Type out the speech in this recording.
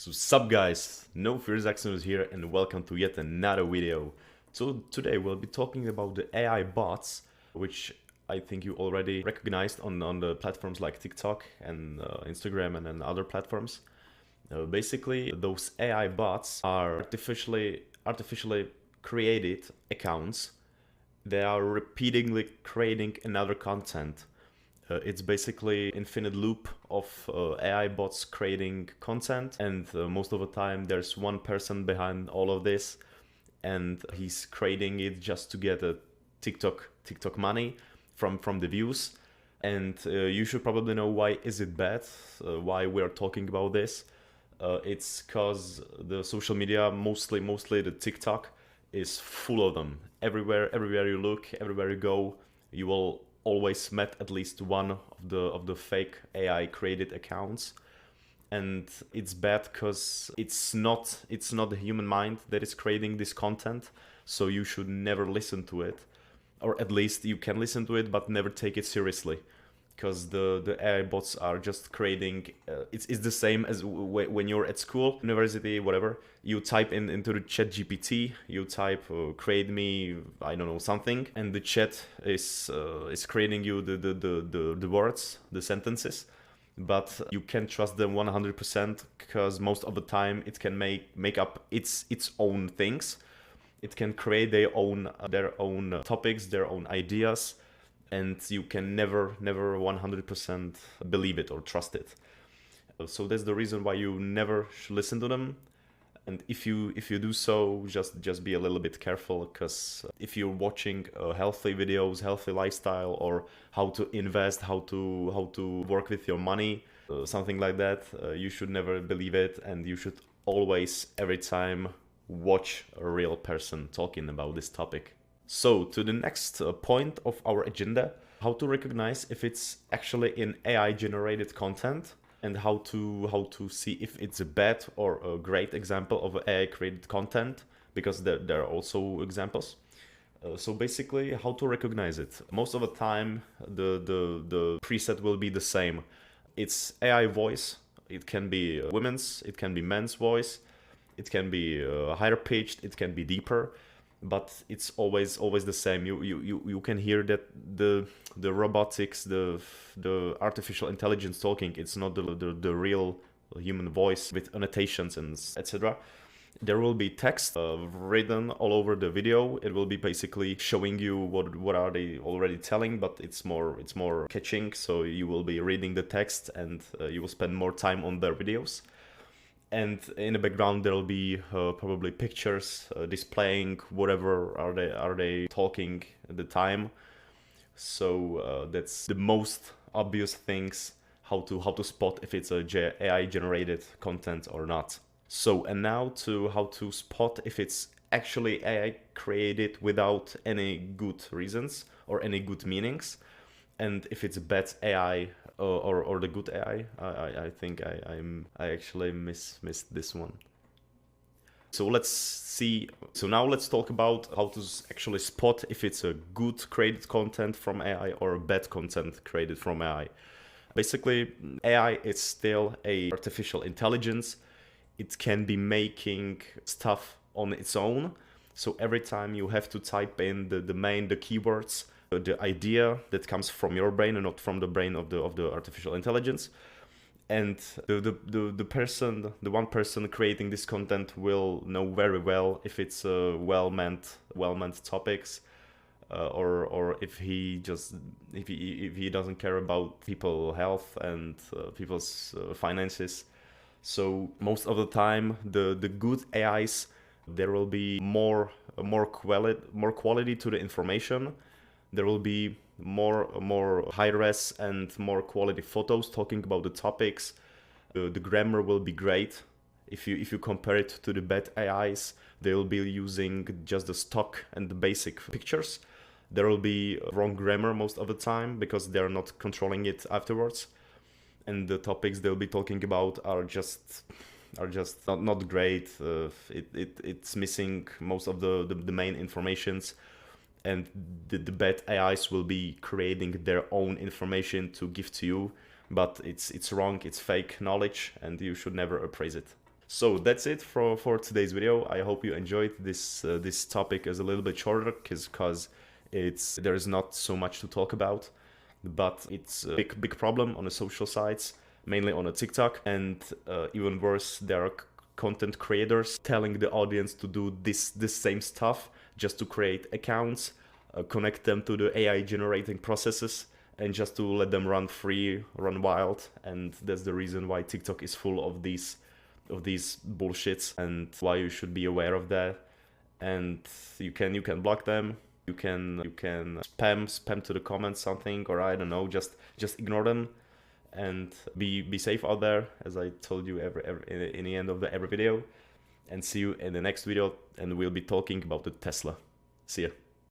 So sup guys, No Fears Axonus here and welcome to yet another video. So today we'll be talking about the AI bots, which I think you already recognized on the platforms like TikTok and Instagram and then other platforms. Basically, those AI bots are artificially created accounts. They are repeatedly creating another content. It's basically infinite loop of AI bots creating content, and most of the time there's one person behind all of this, and he's creating it just to get a TikTok money from the views. And you should probably know why is it bad, why we are talking about this. It's because the social media, mostly the TikTok, is full of them. Everywhere you look, everywhere you go, you will always met at least one of the fake AI created accounts. And it's bad because it's not the human mind that is creating this content, so you should never listen to it, or at least you can listen to it but never take it seriously, because the AI bots are just creating. It's the same as when you're at school, university, whatever. You type into the chat GPT, you type create me, I don't know, something, and the chat is creating you the words, the sentences. But you can't trust them 100% because most of the time it can make up its own things. It can create their own topics, their own ideas, and you can never 100% believe it or trust it. So that's the reason why you never should listen to them. And if you do so, just be a little bit careful, because if you're watching healthy videos, healthy lifestyle, or how to invest, how to work with your money, something like that, you should never believe it, and you should always, every time, watch a real person talking about this topic. So to the next point of our agenda, how to recognize if it's actually in AI generated content, and how to see if it's a bad or a great example of AI created content, because there are also examples. So basically, how to recognize it. Most of the time, the preset will be the same. It's AI voice. It can be women's, it can be men's voice, it can be higher pitched, it can be deeper, but it's always the same. You can hear that the robotics, the artificial intelligence talking. It's not the real human voice with annotations and etc. There will be text written all over the video. It will be basically showing you what are they already telling, but it's more catching. So you will be reading the text, and you will spend more time on their videos. And in the background there will be probably pictures displaying whatever are they talking at the time. So that's the most obvious things, how to spot if it's a AI generated content or not. So, and now to how to spot if it's actually AI created without any good reasons or any good meanings, and if it's bad AI or the good AI. I think I actually missed this one. So let's see. So now let's talk about how to actually spot if it's a good created content from AI or a bad content created from AI. Basically, AI is still a artificial intelligence. It can be making stuff on its own. So every time you have to type in the keywords, the idea that comes from your brain and not from the brain of the artificial intelligence. And the one person creating this content will know very well if it's well-meant topics, or if he doesn't care about people's health and people's finances. So most of the time, the good AIs, there will be more quality to the information. There will be more high res and more quality photos talking about the topics. The grammar will be great. If you compare it to the bad AIs, they will be using just the stock and the basic pictures. There will be wrong grammar most of the time because they're not controlling it afterwards. And the topics they'll be talking about are just not great. It's missing most of the main informations, and the bad AIs will be creating their own information to give to you, but it's wrong, it's fake knowledge, and you should never appraise it. So that's it for today's video. I hope you enjoyed this. This topic is a little bit shorter because there's not so much to talk about, but it's a big problem on the social sites, mainly on a TikTok, and even worse, there are content creators telling the audience to do this same stuff just to create accounts, connect them to the AI generating processes, and just to let them run free, run wild. And that's the reason why TikTok is full of these bullshits, and why you should be aware of that. And you can block them. You can spam to the comments something, or I don't know, just ignore them, and be safe out there, as I told you every in the end of every video. And see you in the next video, and we'll be talking about the Tesla. See ya.